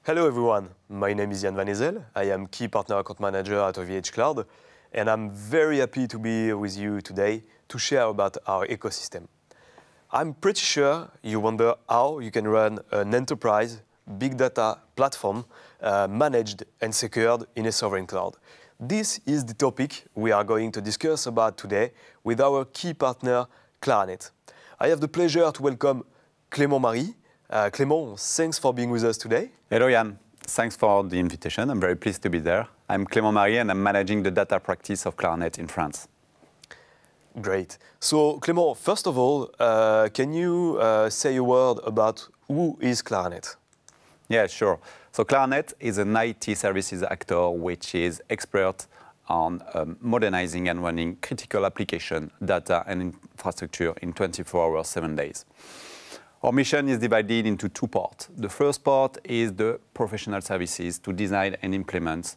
Hello everyone, my name is Jan Van Ezel. I am Key Partner Account Manager at OVH Cloud, and I'm very happy to be here with you today to share about our ecosystem. I'm pretty sure you wonder how you can run an enterprise big data platform managed and secured in a sovereign cloud. This is the topic we are going to discuss about today with our key partner, Claranet. I have the pleasure to welcome Clément Marie. Clément, thanks for being with us today. Hello, Jan. Thanks for the invitation. I'm very pleased to be there. I'm Clément Marie, and I'm managing the data practice of Claranet in France. Great. So, Clément, first of all, can you say a word about who is Claranet? Yeah, sure. So Claranet is an IT services actor which is expert on modernizing and running critical application, data, and infrastructure in 24 hours, 7 days. Our mission is divided into two parts. The first part is the professional services to design and implement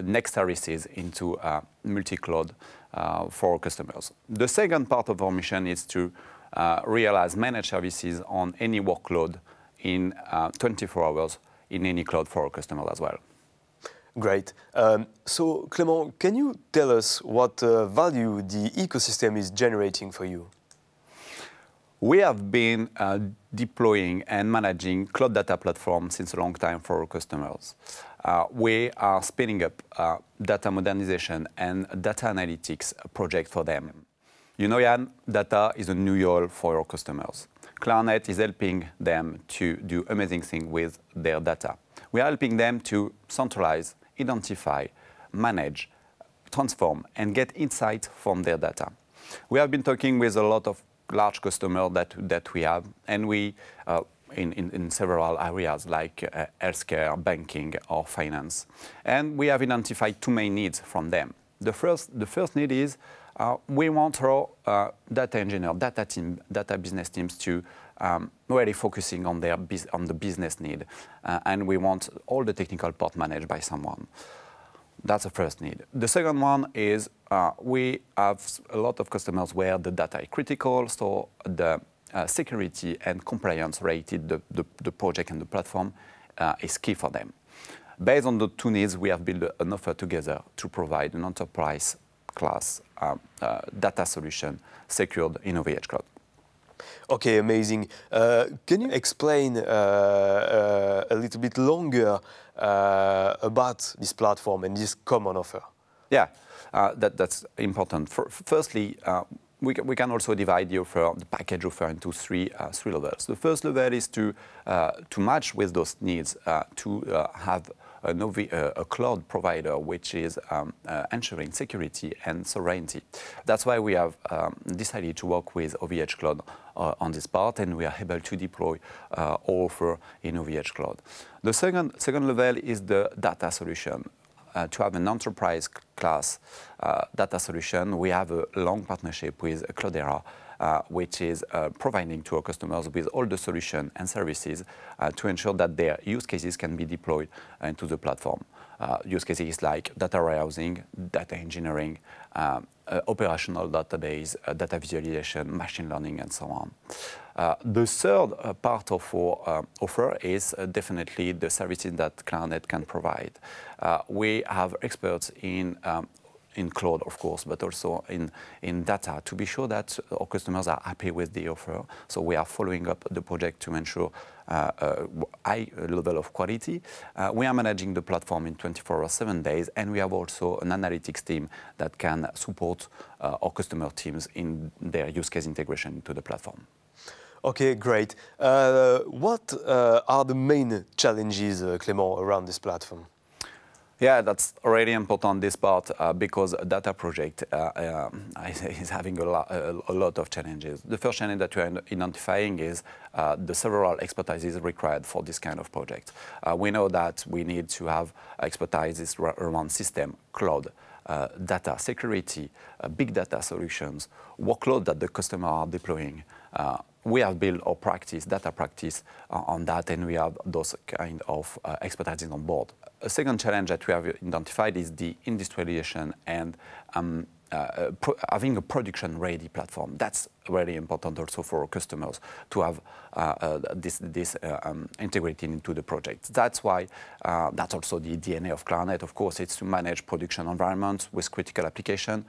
next services into multi-cloud for our customers. The second part of our mission is to realize managed services on any workload in 24 hours in any cloud for our customers as well. Great. So, Clément, can you tell us what value the ecosystem is generating for you? We have been deploying and managing cloud data platforms since a long time for our customers. We are spinning up data modernization and data analytics project for them. You know, Jan, data is a new oil for our customers. Claranet is helping them to do amazing things with their data. We are helping them to centralize, identify, manage, transform, and get insight from their data. We have been talking with a lot of large customers that we have, and we in several areas like healthcare, banking, or finance. And we have identified two main needs from them. The first need is we want our data engineer, data business teams to really focusing on the business need, and we want all the technical part managed by someone. That's the first need. The second one is we have a lot of customers where the data is critical, so the security and compliance related the project and the platform is key for them. Based on the two needs, we have built an offer together to provide an enterprise class data solution secured in OVH Cloud. Okay, amazing. Can you explain a little bit longer about this platform and this common offer? Yeah, that's important. Firstly, we can also divide the offer, the package offer, into three levels. The first level is to match with those needs, to have a cloud provider which is ensuring security and sovereignty. That's why we have decided to work with OVH Cloud on this part, and we are able to deploy our offer in OVH Cloud. The second level is the data solution. To have an enterprise class data solution, we have a long partnership with Cloudera, which is providing to our customers with all the solutions and services to ensure that their use cases can be deployed into the platform. Use cases like data warehousing, data engineering, operational database, data visualization, machine learning, and so on. The third part of our offer is definitely the services that Claranet can provide. We have experts in cloud, of course, but also in data to be sure that our customers are happy with the offer. So we are following up the project to ensure a high level of quality. We are managing the platform in 24 hours, 7 days, and we have also an analytics team that can support our customer teams in their use case integration into the platform. Okay, great. What are the main challenges, Clément, around this platform? Yeah, that's already important, this part, because a data project is having a lot of challenges. The first challenge that we are identifying is the several expertises required for this kind of project. We know that we need to have expertises around system, cloud, data security, big data solutions, workload that the customer are deploying. We have built our practice, data practice on that, and we have those kind of expertise on board. A second challenge that we have identified is the industrialization and having a production-ready platform. That's really important also for our customers to have this integrated into the project. That's why that's also the DNA of Clarnet. Of course, it's to manage production environments with critical application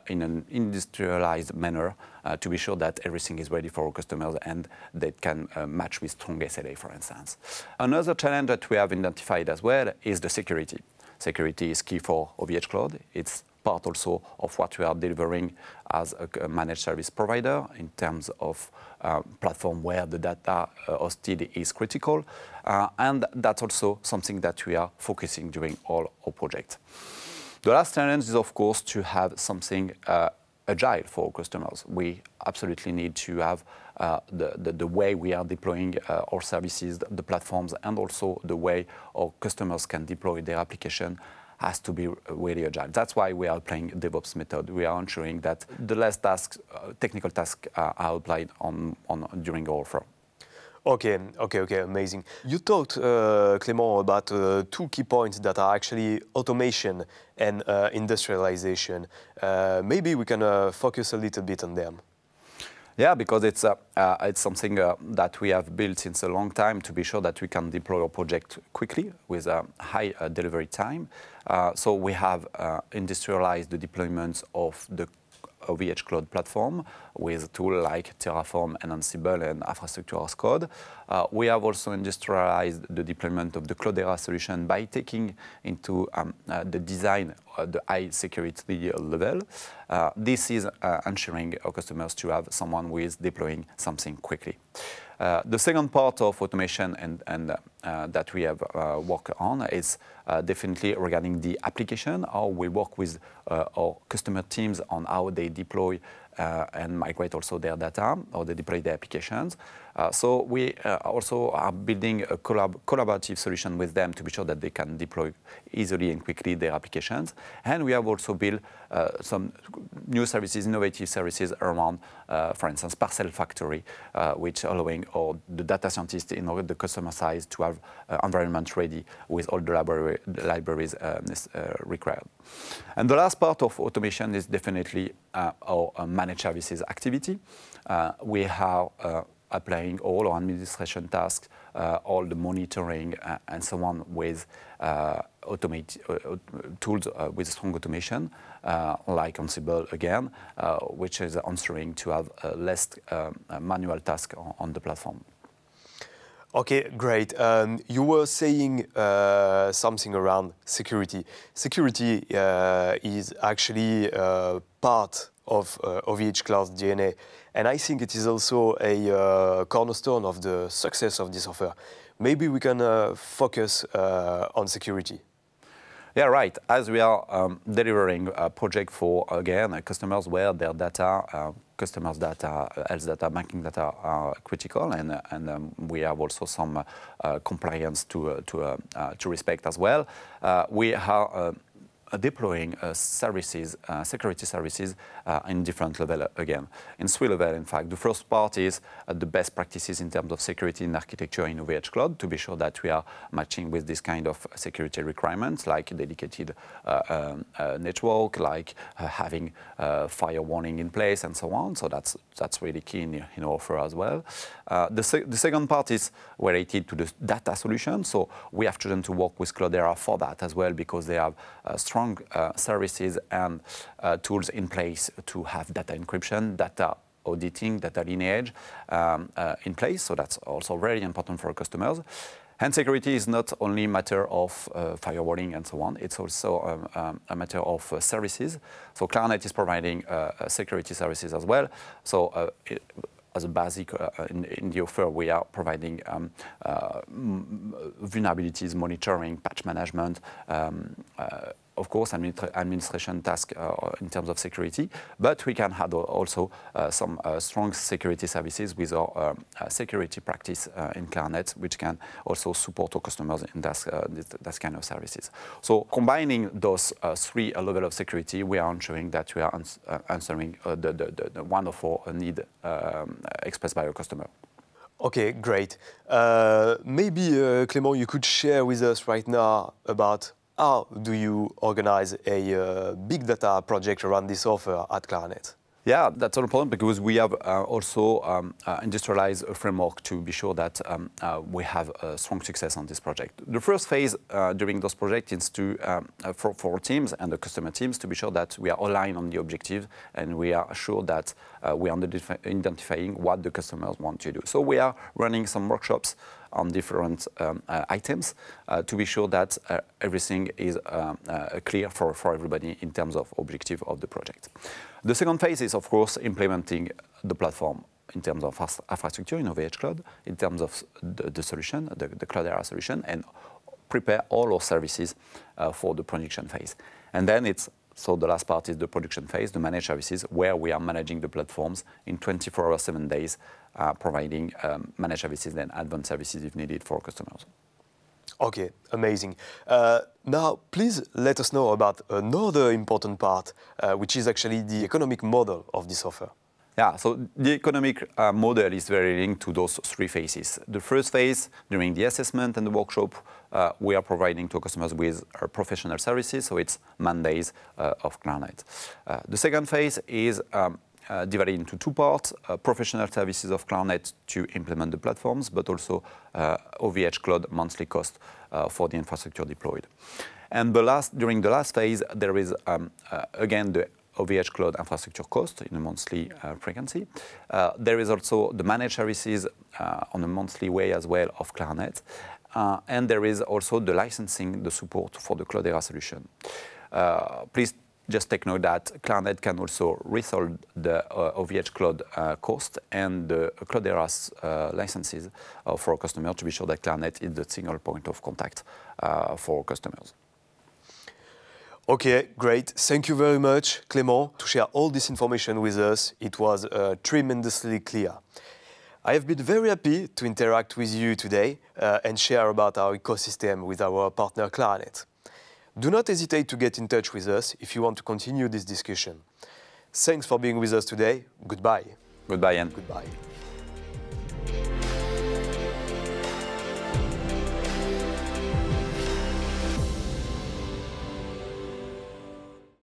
in an industrialized manner to be sure that everything is ready for our customers and they can match with strong SLA, for instance. Another challenge that we have identified as well is the security. Security is key for OVHcloud. It's part also of what we are delivering as a managed service provider in terms of platform where the data hosted is critical. And that's also something that we are focusing during all our projects. The last challenge is, of course, to have something agile for our customers. We absolutely need to have the way we are deploying our services, the platforms, and also the way our customers can deploy their application has to be really agile. That's why we are applying DevOps method. We are ensuring that the less tasks, technical tasks are applied during our offer. Okay, amazing. You talked, Clément, about two key points that are actually automation and industrialization. Maybe we can focus a little bit on them. Yeah, because it's something that we have built since a long time to be sure that we can deploy our project quickly with a high delivery time. So we have industrialized the deployment of the OVHcloud platform with tools like Terraform, Ansible, and Infrastructure as Code. We have also industrialized the deployment of the Cloudera solution by taking into the design the high security level. This is ensuring our customers to have someone who is deploying something quickly. The second part of automation and that we have worked on is definitely regarding the application, how we work with our customer teams on how they deploy and migrate also their data, or they deploy their applications. So we also are building a collaborative solution with them to be sure that they can deploy easily and quickly their applications. And we have also built some new services, innovative services around, for instance, Parcel Factory, which allowing the data scientists in the customer side to have environment ready with all the libraries required. And the last part of automation is definitely our managed services activity. We are applying all our administration tasks, all the monitoring, and so on with tools with strong automation, like Ansible again, which is answering to have less manual tasks on the platform. Okay, great. You were saying something around security. Security is actually part of OVHcloud's DNA. And I think it is also a cornerstone of the success of this offer. Maybe we can focus on security. Yeah, right. As we are delivering a project for, again, customers where their data, customers' data, health data, banking data are critical, and we have also some compliance to respect as well. We are deploying services, security services in different levels again. In three levels, in fact. The first part is the best practices in terms of security and architecture in OVHcloud to be sure that we are matching with this kind of security requirements, like dedicated network, like having fire warning in place, and so on. So that's really key in our offer as well. The second part is related to the data solution. So we have chosen to work with Cloudera for that as well, because they have strong services and tools in place to have data encryption, data auditing, data lineage in place. So that's also very important for our customers. And security is not only a matter of firewalling and so on, it's also a matter of services. So Clarnet is providing security services as well. So as a basic in the offer, we are providing vulnerabilities monitoring, patch management, of course, administration tasks in terms of security, but we can have also some strong security services with our security practice in Clarnet, which can also support our customers in that kind of services. So combining those three levels of security, we are ensuring that we are answering the wonderful need expressed by our customer. Okay, great. Maybe, Clément, you could share with us right now about how do you organize a big data project around this offer at Claranet? Yeah, that's all important because we have also industrialized a framework to be sure that we have a strong success on this project. The first phase during those projects is to, for teams and the customer teams to be sure that we are aligned on the objective and we are sure that we are identifying what the customers want to do. So we are running some workshops on different items to be sure that everything is clear for everybody in terms of objective of the project. The second phase is, of course, implementing the platform in terms of infrastructure in OVH Cloud, in terms of the solution, the Cloudera solution, and prepare all our services for the production phase. And then so the last part is the production phase, the managed services, where we are managing the platforms in 24 hours, 7 days, providing managed services and advanced services if needed for customers. Okay, amazing. Now, please let us know about another important part, which is actually the economic model of this offer. Yeah, so the economic model is very linked to those three phases. The first phase, during the assessment and the workshop, we are providing to customers with professional services, so it's mandates of Claranet. The second phase is divided into two parts, professional services of Claranet to implement the platforms, but also OVH Cloud monthly cost for the infrastructure deployed. And during the last phase, there is again the OVH Cloud infrastructure cost in a monthly frequency. There is also the managed services on a monthly way as well of Claranet. And there is also the licensing, the support for the Cloudera solution. Please just take note that Claranet can also resolve the OVH Cloud cost and the Cloudera's licenses for customers to be sure that Claranet is the single point of contact for customers. Okay, great. Thank you very much, Clément, to share all this information with us. It was tremendously clear. I have been very happy to interact with you today and share about our ecosystem with our partner Claranet. Do not hesitate to get in touch with us if you want to continue this discussion. Thanks for being with us today. Goodbye. Goodbye, Ian. Goodbye.